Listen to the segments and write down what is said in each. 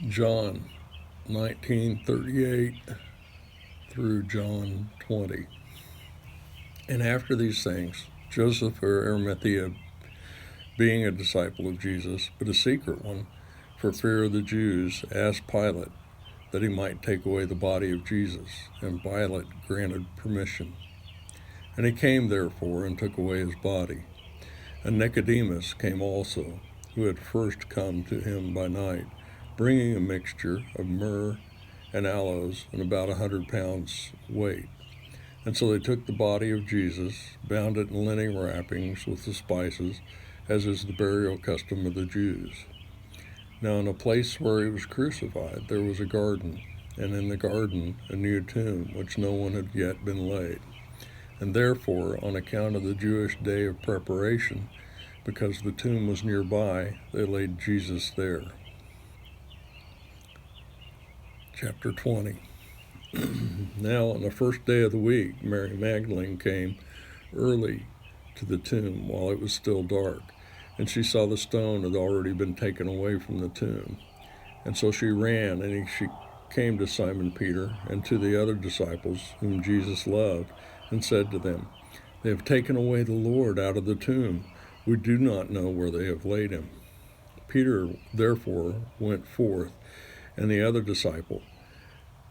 John 19:38 through John 20. And after these things, Joseph of Arimathea, being a disciple of Jesus, but a secret one, for fear of the Jews, asked Pilate that he might take away the body of Jesus, and Pilate granted permission. And he came therefore and took away his body. And Nicodemus came also, who had first come to him by night, bringing a mixture of myrrh and aloes and about 100 pounds weight. And so they took the body of Jesus, bound it in linen wrappings with the spices, as is the burial custom of the Jews. Now in the place where he was crucified there was a garden, and in the garden a new tomb, which no one had yet been laid. And therefore, on account of the Jewish day of preparation, because the tomb was nearby, they laid Jesus there. Chapter 20. Now on the first day of the week, Mary Magdalene came early to the tomb while it was still dark, and she saw the stone had already been taken away from the tomb. And so she ran, and she came to Simon Peter and to the other disciples whom Jesus loved, and said to them, "They have taken away the Lord out of the tomb. We do not know where they have laid him." Peter therefore went forth, and the other disciple,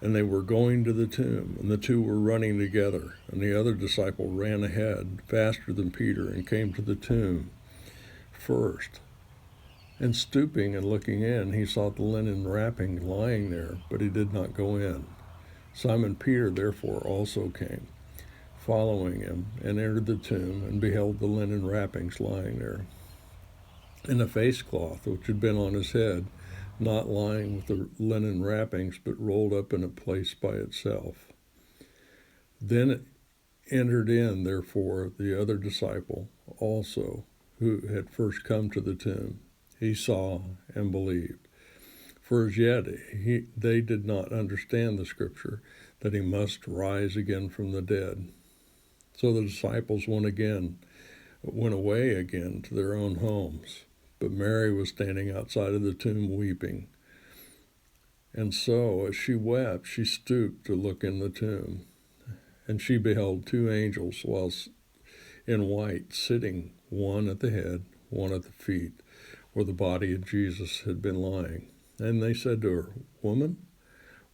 and they were going to the tomb, and the two were running together. And the other disciple ran ahead, faster than Peter, and came to the tomb first. And stooping and looking in, he saw the linen wrapping lying there, but he did not go in. Simon Peter therefore also came, following him, and entered the tomb, and beheld the linen wrappings lying there, and the face cloth which had been on his head, not lying with the linen wrappings, but rolled up in a place by itself. Then it entered in, therefore, the other disciple also, who had first come to the tomb. He saw and believed. For as yet they did not understand the scripture, that he must rise again from the dead. So the disciples went away again to their own homes. But Mary was standing outside of the tomb weeping. And so, as she wept, she stooped to look in the tomb. And she beheld two angels in white, sitting, one at the head, one at the feet, where the body of Jesus had been lying. And they said to her, "Woman,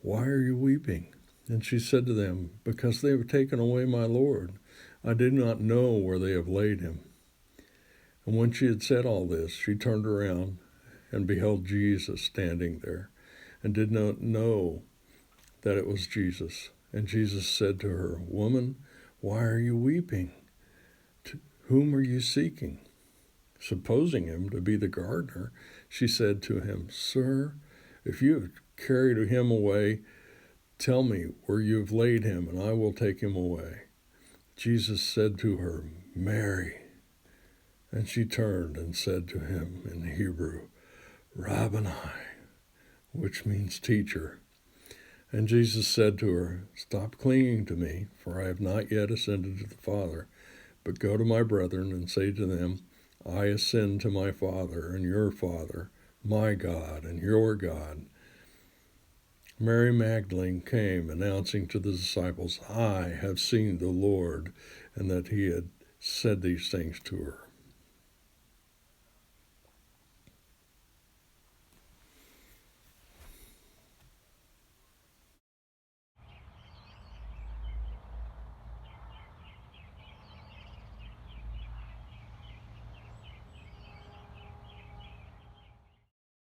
why are you weeping?" And she said to them, "Because they have taken away my Lord. I did not know where they have laid him." And when she had said all this, she turned around and beheld Jesus standing there, and did not know that it was Jesus. And Jesus said to her, "Woman, why are you weeping? Whom are you seeking?" Supposing him to be the gardener, she said to him, "Sir, if you have carried him away, tell me where you have laid him, and I will take him away." Jesus said to her, "Mary." And she turned and said to him in Hebrew, "Rabboni," which means teacher. And Jesus said to her, "Stop clinging to me, for I have not yet ascended to the Father. But go to my brethren and say to them, I ascend to my Father and your Father, my God and your God." Mary Magdalene came, announcing to the disciples, "I have seen the Lord," and that he had said these things to her.